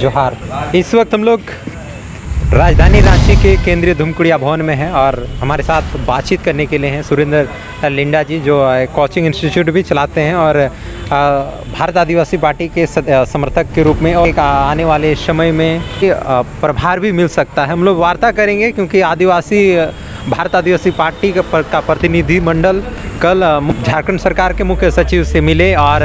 जोहार। इस वक्त हम लोग राजधानी रांची के केंद्रीय धुमकुड़िया भवन में हैं और हमारे साथ बातचीत करने के लिए हैं सुरेंद्र लिंडा जी, जो कोचिंग इंस्टीट्यूट भी चलाते हैं और भारत आदिवासी पार्टी के समर्थक के रूप में और एक आने वाले समय में प्रभार भी मिल सकता है। हम लोग वार्ता करेंगे क्योंकि भारत आदिवासी पार्टी का प्रतिनिधिमंडल कल झारखंड सरकार के मुख्य सचिव से मिले और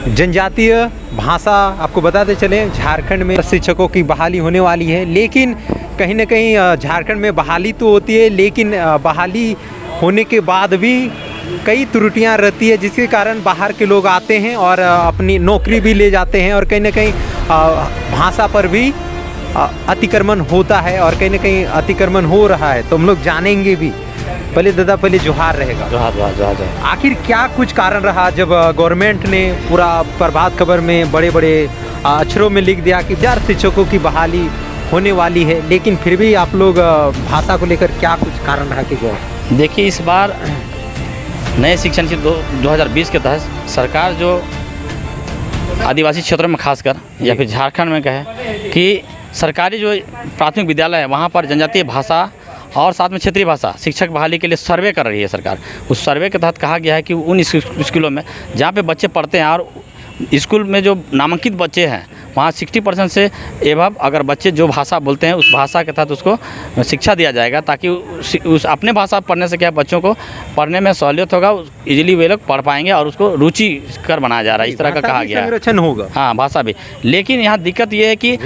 जनजातीय भाषा, आपको बताते चले झारखंड में शिक्षकों की बहाली होने वाली है, लेकिन कहीं ना कहीं झारखंड में बहाली तो होती है, लेकिन बहाली होने के बाद भी कई त्रुटियां रहती है, जिसके कारण बाहर के लोग आते हैं और अपनी नौकरी भी ले जाते हैं और कहीं ना कहीं भाषा पर भी अतिक्रमण होता है और कहीं ना कहीं अतिक्रमण हो रहा है। तो हम लोग जानेंगे भी। पहले जोहार रहेगा। जोहार। आखिर क्या कुछ कारण रहा जब गवर्नमेंट ने पूरा प्रभात खबर में बड़े बड़े अक्षरों में लिख दिया कि 1000 शिक्षकों की बहाली होने वाली है, लेकिन फिर भी आप लोग भाषा को लेकर क्या कुछ कारण रहा कि देखिए, इस बार नए शिक्षा नीति 2020 के तहत सरकार जो आदिवासी क्षेत्रों में खासकर या फिर झारखंड में कहे कि सरकारी जो प्राथमिक विद्यालय है वहाँ पर जनजातीय भाषा और साथ में क्षेत्रीय भाषा शिक्षक बहाली के लिए सर्वे कर रही है सरकार। उस सर्वे के तहत कहा गया है कि उन स्कूलों में जहाँ पे बच्चे पढ़ते हैं और स्कूल में जो नामांकित बच्चे हैं वहाँ 60% से एवं अगर बच्चे जो भाषा बोलते हैं उस भाषा के तहत उसको शिक्षा दिया जाएगा, ताकि उस अपने भाषा पढ़ने से क्या बच्चों को पढ़ने में सहूलियत होगा, इजीली वे लोग पढ़ पाएंगे और उसको रुचिकर बनाया जा रहा है। इस तरह का कहा गया है। संरक्षण होगा, हाँ, भाषा भी। लेकिन यहाँ दिक्कत ये है कि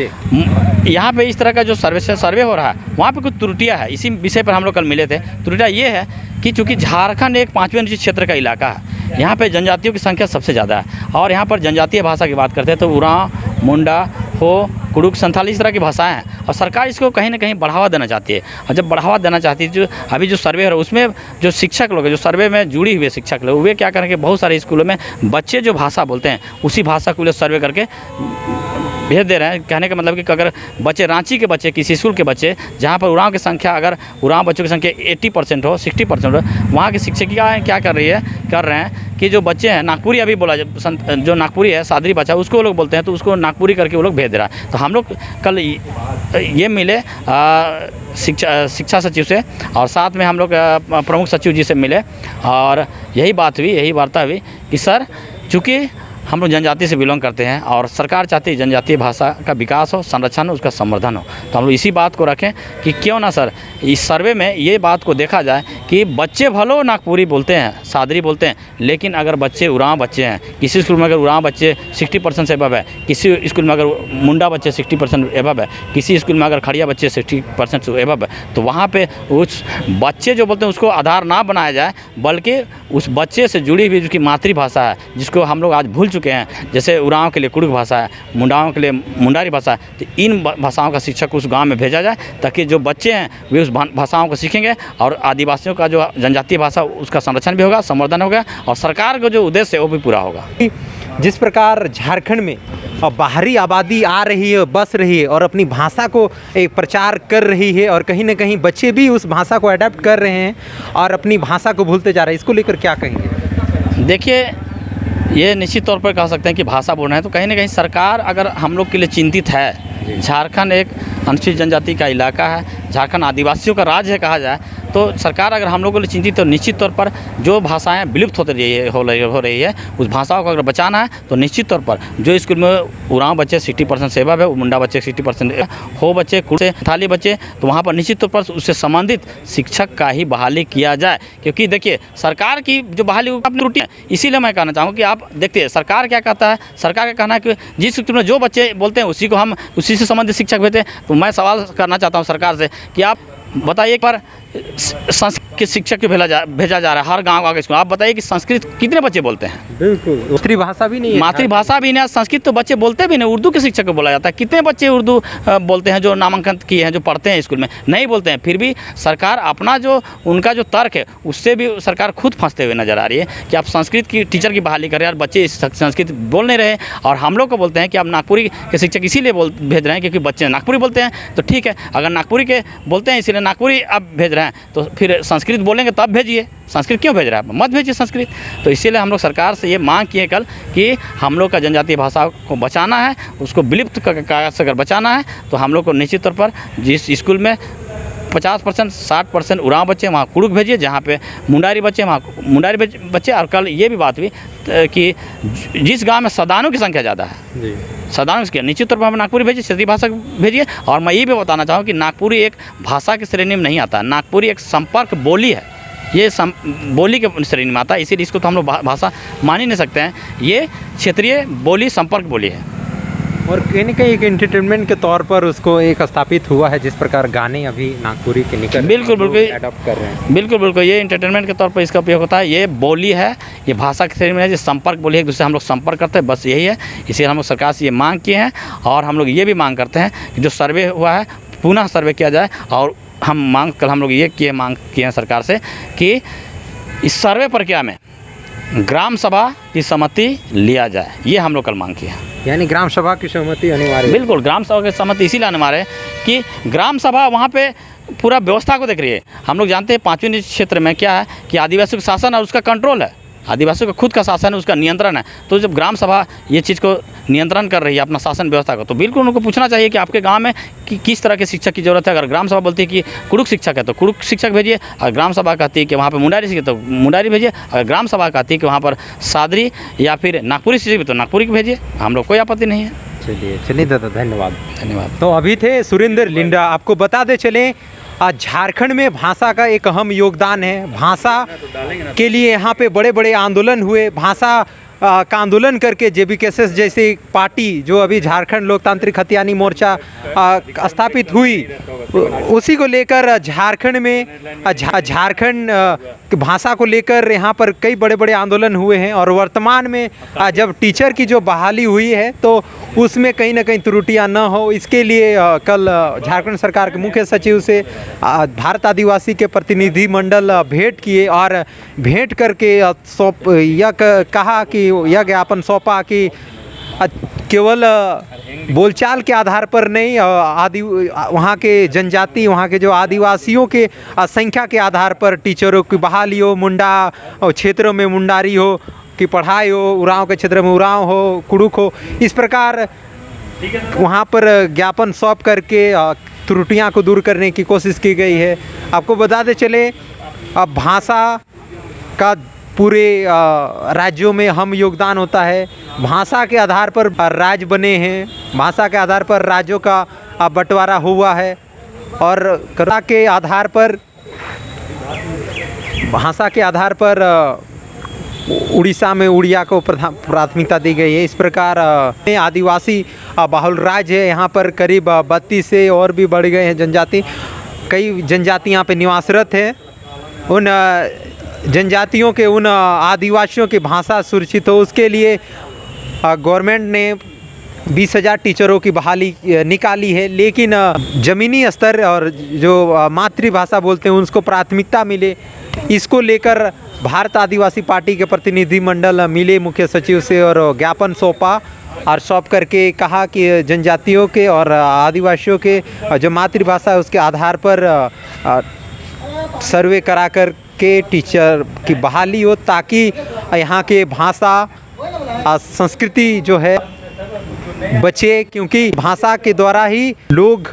यहाँ पे इस तरह का जो सर्वे हो रहा है वहाँ पे कुछ त्रुटियाँ है। इसी विषय पर हम लोग कल मिले थे। त्रुटियाँ ये है कि चूँकि झारखंड एक 5वें निजी क्षेत्र का इलाका है, यहाँ पे जनजातियों की संख्या सबसे ज़्यादा है और यहाँ पर जनजातीय भाषा की बात करते हैं तो उरांव, मुंडा, हो, कुड़ुक, संथाली इस तरह की भाषाएं हैं और सरकार इसको कहीं ना कहीं बढ़ावा देना चाहती है। और जब बढ़ावा देना चाहती है, जो अभी जो सर्वे है उसमें जो शिक्षक लोग हैं, जो सर्वे में जुड़ी हुए शिक्षक लोग, वे क्या करेंगे, बहुत सारे स्कूलों में बच्चे जो भाषा बोलते हैं उसी भाषा को सर्वे करके भेज दे रहे हैं। कहने का मतलब कि अगर बच्चे रांची के बच्चे, किसी स्कूल के बच्चे जहाँ पर उरांव की संख्या, अगर उरांव बच्चों की संख्या 80% हो, 60% हो, वहाँ की शिक्षिका क्या कर रहे हैं कि जो बच्चे हैं नागपुरी, अभी बोला जो नागपुरी है सादरी बच्चा, उसको वो लोग बोलते हैं तो उसको नागपुरी करके वो लोग भेज दे रहा है। तो हम लोग कल ये मिले शिक्षा सचिव से और साथ में हम लोग प्रमुख सचिव जी से मिले और यही वार्ता हुई कि सर, चूँकि हम लोग जनजाति से बिलोंग करते हैं और सरकार चाहती है जनजातीय भाषा का विकास हो, संरक्षण हो, उसका संवर्धन हो, तो हम लोग इसी बात को रखें कि क्यों ना सर इस सर्वे में ये बात को देखा जाए कि बच्चे भलो नागपुरी बोलते हैं, सादरी बोलते हैं, लेकिन अगर बच्चे उरांव बच्चे हैं, किसी स्कूल में अगर उरांव बच्चे 60% से एबव है, किसी स्कूल में अगर मुंडा बच्चे 60% एबव है, किसी स्कूल में अगर खड़िया बच्चे 60% से एबव है, तो वहाँ पर उस बच्चे जो बोलते हैं उसको आधार ना बनाया जाए, बल्कि उस बच्चे से जुड़ी हुई जिसकी मातृभाषा है, जिसको हम लोग आज भूल चुके हैं, जैसे उरांव के लिए कुड़ुक भाषा है, मुंडाओं के लिए मुंडारी भाषा है, तो इन भाषाओं का शिक्षक उस गांव में भेजा जाए ताकि जो बच्चे हैं वे उस भाषाओं को सीखेंगे और आदिवासियों का जो जनजातीय भाषा उसका संरक्षण भी होगा, संवर्धन होगा और सरकार का जो उद्देश्य है वो भी पूरा होगा। जिस प्रकार झारखंड में बाहरी आबादी आ रही है, बस रही है और अपनी भाषा को एक प्रचार कर रही है और कहीं ना कहीं बच्चे भी उस भाषा को अडेप्ट कर रहे हैं और अपनी भाषा को भूलते जा रहे हैं, इसको लेकर क्या कहेंगे? देखिए, ये निश्चित तौर पर कह सकते हैं कि भाषा बोल रहे हैं तो कहीं ना कहीं सरकार अगर हम लोग के लिए चिंतित है। झारखंड एक अनुसूचित जनजाति का इलाका है, झारखंड आदिवासियों का राज्य है कहा जाए, तो सरकार अगर हम लोगों के लिए चिंतित तो निश्चित तौर पर जो भाषाएं विलुप्त हो रही है उस भाषाओं को अगर बचाना है तो निश्चित तौर पर जो स्कूल में उरांव बच्चे 60% से एबव है, मुंडा बच्चे 60% हो बच्चे, कुड़े थाली बच्चे, तो वहाँ पर निश्चित तौर पर उससे संबंधित शिक्षक का ही बहाली किया जाए। क्योंकि देखिए, सरकार की जो बहाली अपनी त्रुटि है, इसीलिए मैं कहना चाहूँगा कि आप देखते हैं सरकार क्या कहता है। सरकार का कहना है कि जिस स्कूल में जो बच्चे बोलते हैं उसी से संबंधित शिक्षक भेजते हैं। तो मैं सवाल करना चाहता हूँ सरकार से कि आप बताइए, पर संस्कृत के शिक्षक को भेजा जा रहा है हर गांव का स्कूल, आप बताइए कि संस्कृत कितने बच्चे बोलते हैं? बिल्कुल, मातृभाषा भी नहीं है, मातृभाषा भी नहीं है, संस्कृत तो बच्चे बोलते भी नहीं, उर्दू के शिक्षक को बोला जाता है। कितने बच्चे उर्दू बोलते हैं जो नामांकन किए हैं, जो पढ़ते हैं स्कूल में, नहीं बोलते हैं। फिर भी सरकार अपना जो उनका जो तर्क है उससे भी सरकार खुद फंसते हुए नजर आ रही है कि आप संस्कृत की टीचर की बहाली करें और बच्चे संस्कृत बोल नहीं रहे और हम लोग को बोलते हैं कि आप नागपुरी के शिक्षक इसीलिए भेज रहे हैं क्योंकि बच्चे नागपुरी बोलते हैं। तो ठीक है, अगर नागपुरी के बोलते हैं इसीलिए नागपुरी आप भेज रहे हैं तो फिर संस्कृत संस्कृत बोलेंगे तब भेजिए, संस्कृत क्यों भेज रहा है, मत भेजिए संस्कृत। तो इसीलिए हम लोग सरकार से ये मांग किए कल कि हम लोग का जनजातीय भाषा को बचाना है, उसको विलुप्त कागज से अगर बचाना है तो हम लोग को निश्चित तौर पर जिस स्कूल में 50% 60% उरांव बच्चे वहाँ कुड़ुक भेजिए, जहाँ पे मुंडारी बच्चे वहाँ मुंडारी बच्चे। और कल ये भी बात हुई कि जिस गांव में सदानों की संख्या ज़्यादा है जी, सदानों की निश्चित तौर पर हम नागपुरी भेजिए, क्षेत्रीय भाषा भेजिए। और मैं ये भी बताना चाहूँ कि नागपुरी एक भाषा की श्रेणी में नहीं आता, नागपुरी एक संपर्क बोली है, ये बोली के श्रेणी में आता है, इसीलिए इसको तो हम लोग भाषा मान ही नहीं सकते हैं। ये क्षेत्रीय बोली संपर्क बोली है और कहीं ना कहीं एक एंटरटेनमेंट के तौर पर उसको एक स्थापित हुआ है, जिस प्रकार गाने अभी नागपुरी के निकल बिल्कुल एडॉप्ट कर रहे हैं। बिल्कुल ये एंटरटेनमेंट के तौर पर इसका उपयोग होता है। ये बोली है, ये भाषा की श्रेणी में है, ये संपर्क बोली है, एक दूसरे हम लोग संपर्क करते हैं, बस यही है। इसलिए हम लोग सरकार से ये मांग किए हैं और हम लोग ये भी मांग करते हैं कि जो सर्वे हुआ है पुनः सर्वे किया जाए। और कल हम लोग ये मांग किए हैं सरकार से कि इस सर्वे प्रक्रिया में ग्राम सभा की सहमति लिया जाए, ये हम लोग कल मांग किए हैं। यानी ग्राम सभा की सहमति अनिवार्य है। बिल्कुल, ग्राम सभा की सहमति इसीलिए अनिवार्य है कि ग्राम सभा वहाँ पे पूरा व्यवस्था को देख रही है। हम लोग जानते हैं 5वीं निजी क्षेत्र में क्या है कि आदिवासियों का शासन और उसका कंट्रोल है, आदिवासियों का खुद का शासन है, उसका नियंत्रण है। तो जब ग्राम सभा ये चीज़ को नियंत्रण कर रही है अपना शासन व्यवस्था को, तो बिल्कुल उनको पूछना चाहिए कि आपके गांव में किस तरह के शिक्षक की ज़रूरत है। अगर ग्राम सभा बोलती है कि कुड़ुक शिक्षक है तो कुड़ुक शिक्षक भेजिए, अगर ग्राम सभा कहती है कि वहाँ पर मुंडारी शिक्षक तो मुंडारी भेजिए, अगर ग्राम सभा कहती है कि वहाँ पर सादरी या फिर नागपुरी शिक्षक तो नागपुरी की भेजिए, हम लोग कोई आपत्ति नहीं है। चलिए दादा, धन्यवाद। तो अभी थे सुरेंद्र लिंडा। आपको बता दे चले झारखंड में भाषा का एक अहम योगदान है। भाषा के लिए यहाँ पे बड़े बड़े आंदोलन हुए। भाषा का आंदोलन करके JBKSS जैसे पार्टी जो अभी झारखंड लोकतांत्रिक हथियानी मोर्चा स्थापित हुई, उसी को लेकर झारखंड में झारखंड भाषा को लेकर यहाँ पर कई बड़े बड़े आंदोलन हुए हैं। और वर्तमान में जब टीचर की जो बहाली हुई है तो उसमें कहीं ना कहीं त्रुटियां न हो, इसके लिए कल झारखंड सरकार के मुख्य सचिव से भारत आदिवासी के प्रतिनिधि मंडल भेंट किए और भेंट करके कहा कि यह ज्ञापन सौंपा कि केवल बोलचाल के आधार पर नहीं, वहाँ के जनजाति, वहाँ के जो आदिवासियों के संख्या के आधार पर टीचरों की बहाली हो, मुंडा क्षेत्रों में मुंडारी हो की पढ़ाई हो, उरांव के क्षेत्र में उरांव हो, कुड़ुक हो, इस प्रकार वहाँ पर ज्ञापन सौंप करके त्रुटियाँ को दूर करने की कोशिश की गई है। आपको बताते चले अब भाषा का पूरे राज्यों में अहम योगदान होता है। भाषा के आधार पर राज्य बने हैं, भाषा के आधार पर राज्यों का बंटवारा हुआ है और कला के आधार पर भाषा के आधार पर उड़ीसा में उड़िया को प्राथमिकता दी गई है। इस प्रकार आदिवासी बाहुल राज्य है, यहाँ पर करीब 32 से और भी बढ़ गए हैं जनजाति। कई जनजाति यहाँ पे निवासरत है। उन जनजातियों के, उन आदिवासियों की भाषा सुरक्षित हो, उसके लिए गवर्नमेंट ने 20,000 टीचरों की बहाली निकाली है। लेकिन ज़मीनी स्तर और जो मातृभाषा बोलते हैं उसको प्राथमिकता मिले, इसको लेकर भारत आदिवासी पार्टी के प्रतिनिधि मंडल मिले मुख्य सचिव से और ज्ञापन सौंपा और सौंप करके कहा कि जनजातियों के और आदिवासियों के जो मातृभाषा है उसके आधार पर सर्वे करा कर के टीचर की बहाली हो, ताकि यहाँ के भाषा संस्कृति जो है बचे, क्योंकि भाषा के द्वारा ही लोग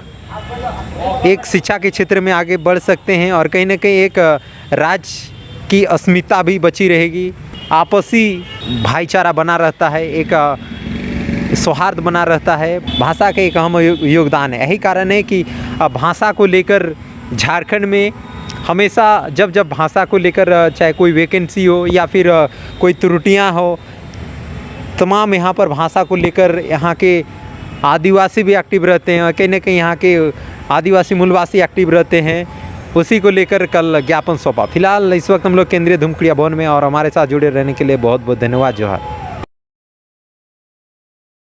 एक शिक्षा के क्षेत्र में आगे बढ़ सकते हैं और कहीं ना कहीं एक राज्य की अस्मिता भी बची रहेगी, आपसी भाईचारा बना रहता है, एक सौहार्द बना रहता है। भाषा का एक अहम योगदान है। यही कारण है कि भाषा को लेकर झारखंड में हमेशा जब भाषा को लेकर चाहे कोई वैकेंसी हो या फिर कोई त्रुटियां हो, तमाम यहाँ पर भाषा को लेकर यहाँ के आदिवासी भी एक्टिव रहते हैं, कहीं ना कहीं यहाँ के आदिवासी मूलवासी एक्टिव रहते हैं। उसी को लेकर कल ज्ञापन सौंपा। फिलहाल इस वक्त हम लोग केंद्रीय धुमकुड़िया भवन में, और हमारे साथ जुड़े रहने के लिए बहुत बहुत धन्यवाद। जोहार।